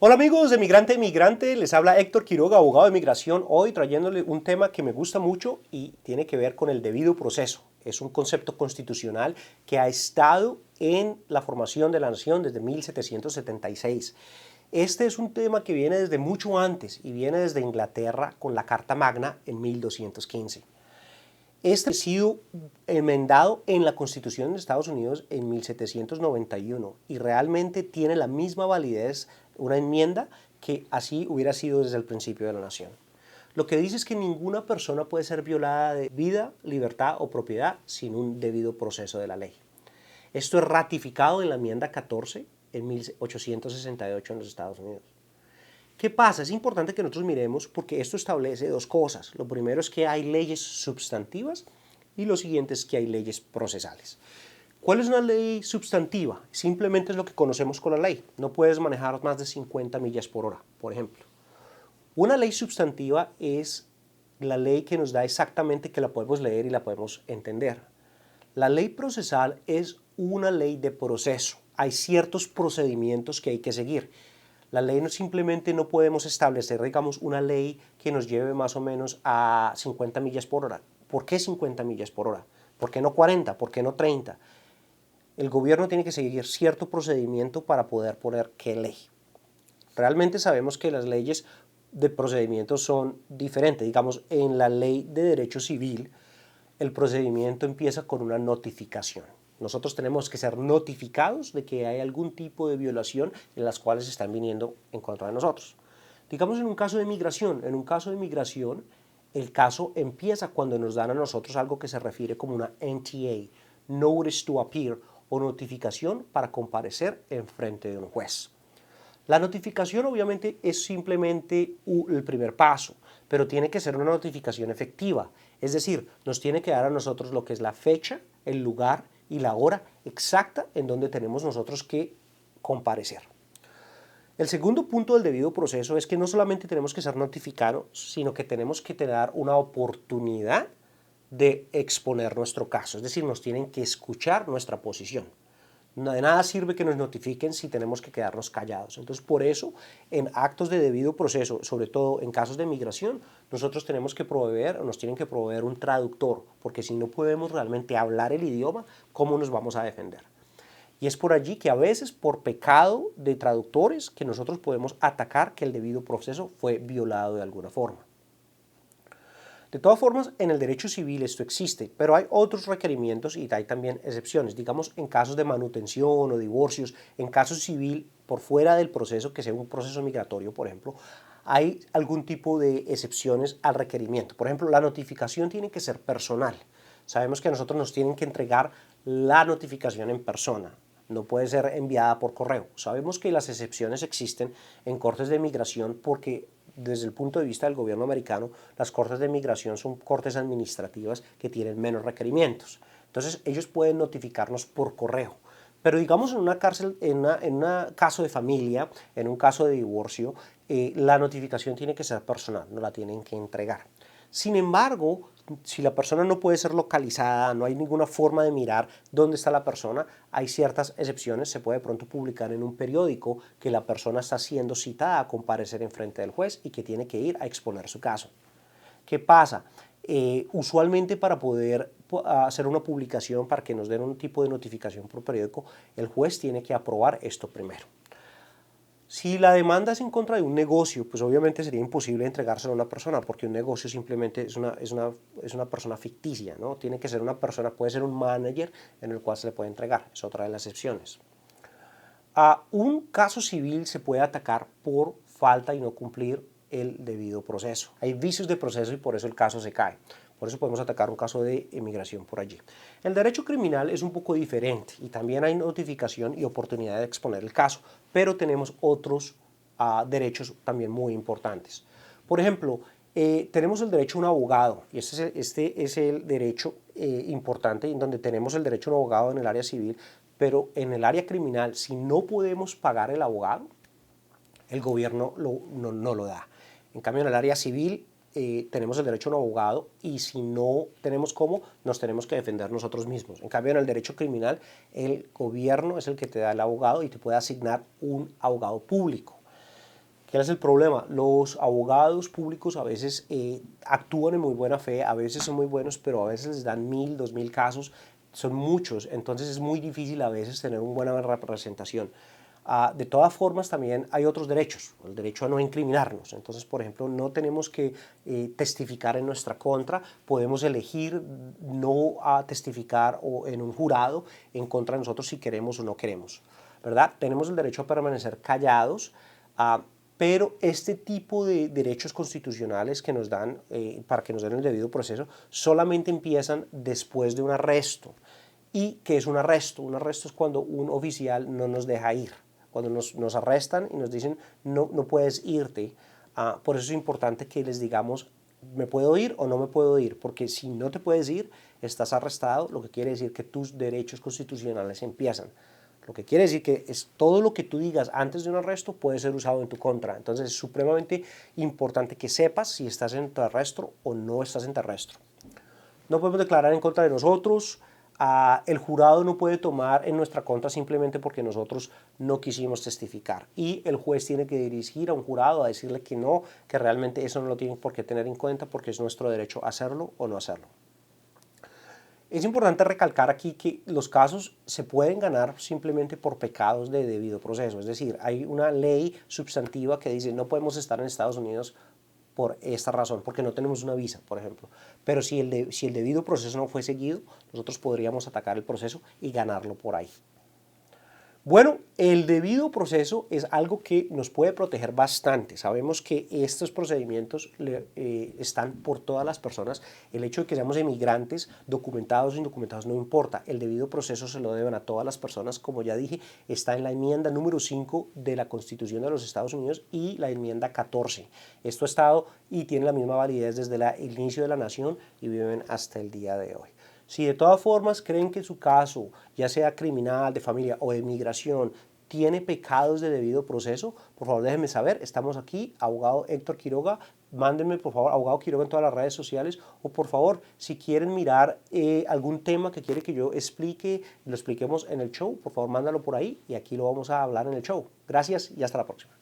Hola amigos de Migrante a Migrante, les habla Héctor Quiroga, abogado de migración, hoy trayéndole un tema que me gusta mucho y tiene que ver con el debido proceso. Es un concepto constitucional que ha estado en la formación de la nación desde 1776. Este es un tema que viene desde mucho antes y viene desde Inglaterra con la Carta Magna en 1215. Este ha sido enmendado en la Constitución de Estados Unidos en 1791 y realmente tiene la misma validez una enmienda que así hubiera sido desde el principio de la nación. Lo que dice es que ninguna persona puede ser violada de vida, libertad o propiedad sin un debido proceso de la ley. Esto es ratificado en la enmienda 14 en 1868 en los Estados Unidos. ¿Qué pasa? Es importante que nosotros miremos porque esto establece dos cosas. Lo primero es que hay leyes sustantivas y lo siguiente es que hay leyes procesales. ¿Cuál es una ley sustantiva? Simplemente es lo que conocemos con la ley. No puedes manejar más de 50 millas por hora, por ejemplo. Una ley sustantiva es la ley que nos da exactamente que la podemos leer y la podemos entender. La ley procesal es una ley de proceso. Hay ciertos procedimientos que hay que seguir. La ley simplemente no podemos establecer, digamos, una ley que nos lleve más o menos a 50 millas por hora. ¿Por qué 50 millas por hora? ¿Por qué no 40? ¿Por qué no 30? El gobierno tiene que seguir cierto procedimiento para poder poner qué ley. Realmente sabemos que las leyes de procedimiento son diferentes. Digamos, en la ley de derecho civil, el procedimiento empieza con una notificación. Nosotros tenemos que ser notificados de que hay algún tipo de violación en las cuales están viniendo en contra de nosotros. Digamos en un caso de migración. En un caso de migración, el caso empieza cuando nos dan a nosotros algo que se refiere como una NTA, Notice to Appear, o notificación para comparecer en frente de un juez. La notificación obviamente es simplemente el primer paso, pero tiene que ser una notificación efectiva. Es decir, nos tiene que dar a nosotros lo que es la fecha, el lugar y la hora exacta en donde tenemos nosotros que comparecer. El segundo punto del debido proceso es que no solamente tenemos que ser notificados, sino que tenemos que tener una oportunidad de exponer nuestro caso. Es decir, nos tienen que escuchar nuestra posición. De nada sirve que nos notifiquen si tenemos que quedarnos callados. Entonces, por eso, en actos de debido proceso, sobre todo en casos de migración, nosotros tenemos que proveer, nos tienen que proveer un traductor, porque si no podemos realmente hablar el idioma, ¿cómo nos vamos a defender? Y es por allí que a veces, por pecado de traductores, que nosotros podemos atacar que el debido proceso fue violado de alguna forma. De todas formas, en el derecho civil esto existe, pero hay otros requerimientos y hay también excepciones. Digamos, en casos de manutención o divorcios, en casos civil, por fuera del proceso, que sea un proceso migratorio, por ejemplo, hay algún tipo de excepciones al requerimiento. Por ejemplo, la notificación tiene que ser personal. Sabemos que a nosotros nos tienen que entregar la notificación en persona. No puede ser enviada por correo. Sabemos que las excepciones existen en cortes de migración porque desde el punto de vista del gobierno americano, las cortes de migración son cortes administrativas que tienen menos requerimientos. Entonces, ellos pueden notificarnos por correo. Pero digamos en una cárcel, en un caso de familia, en un caso de divorcio, la notificación tiene que ser personal, no la tienen que entregar. Sin embargo, si la persona no puede ser localizada, no hay ninguna forma de mirar dónde está la persona, hay ciertas excepciones. Se puede pronto publicar en un periódico que la persona está siendo citada a comparecer en frente del juez y que tiene que ir a exponer su caso. ¿Qué pasa? Usualmente para poder hacer una publicación, para que nos den un tipo de notificación por periódico, el juez tiene que aprobar esto primero. Si la demanda es en contra de un negocio, pues obviamente sería imposible entregárselo a una persona, porque un negocio simplemente es una persona ficticia, ¿no? Tiene que ser una persona, puede ser un manager en el cual se le puede entregar, es otra de las excepciones. A un caso civil se puede atacar por falta y no cumplir el debido proceso. Hay vicios de proceso y por eso el caso se cae. Por eso podemos atacar un caso de emigración por allí. El derecho criminal es un poco diferente y también hay notificación y oportunidad de exponer el caso, pero tenemos otros derechos también muy importantes. Por ejemplo, tenemos el derecho a un abogado y este es el derecho importante en donde tenemos el derecho a un abogado en el área civil, pero en el área criminal, si no podemos pagar el abogado, el gobierno no lo da. En cambio, en el área civil tenemos el derecho a un abogado y si no tenemos cómo, nos tenemos que defender nosotros mismos. En cambio, en el derecho criminal, el gobierno es el que te da el abogado y te puede asignar un abogado público. ¿Qué es el problema? Los abogados públicos a veces actúan en muy buena fe, a veces son muy buenos, pero a veces les dan 1000, 2000 casos, son muchos, entonces es muy difícil a veces tener una buena representación. De todas formas, también hay otros derechos, el derecho a no incriminarnos. Entonces, por ejemplo, no tenemos que testificar en nuestra contra, podemos elegir no testificar o en un jurado en contra de nosotros si queremos o no queremos, ¿verdad? Tenemos el derecho a permanecer callados, pero este tipo de derechos constitucionales que nos dan, para que nos den el debido proceso, solamente empiezan después de un arresto. ¿Y qué es un arresto? Un arresto es cuando un oficial no nos deja ir. Cuando nos arrestan y nos dicen no, no puedes irte. Por eso es importante que les digamos me puedo ir o no me puedo ir, porque si no te puedes ir, estás arrestado, lo que quiere decir que tus derechos constitucionales empiezan. Lo que quiere decir que es todo lo que tú digas antes de un arresto puede ser usado en tu contra. Entonces es supremamente importante que sepas si estás en tu arresto o no estás en tu arresto. No podemos declarar en contra de nosotros. El jurado no puede tomar en nuestra contra simplemente porque nosotros no quisimos testificar. Y el juez tiene que dirigir a un jurado a decirle que no, que realmente eso no lo tienen por qué tener en cuenta porque es nuestro derecho hacerlo o no hacerlo. Es importante recalcar aquí que los casos se pueden ganar simplemente por pecados de debido proceso. Es decir, hay una ley substantiva que dice no podemos estar en Estados Unidos por esta razón, porque no tenemos una visa, por ejemplo. Pero si el debido proceso no fue seguido, nosotros podríamos atacar el proceso y ganarlo por ahí. Bueno, el debido proceso es algo que nos puede proteger bastante. Sabemos que estos procedimientos están por todas las personas. El hecho de que seamos emigrantes, documentados o indocumentados, no importa. El debido proceso se lo deben a todas las personas. Como ya dije, está en la enmienda número 5 de la Constitución de los Estados Unidos y la enmienda 14. Esto ha estado y tiene la misma validez desde el inicio de la nación y viven hasta el día de hoy. Si de todas formas creen que su caso, ya sea criminal, de familia o de migración, tiene pecados de debido proceso, por favor déjenme saber. Estamos aquí, abogado Héctor Quiroga. Mándenme por favor, abogado Quiroga en todas las redes sociales. O por favor, si quieren mirar algún tema que quiere que yo explique, lo expliquemos en el show, por favor mándalo por ahí y aquí lo vamos a hablar en el show. Gracias y hasta la próxima.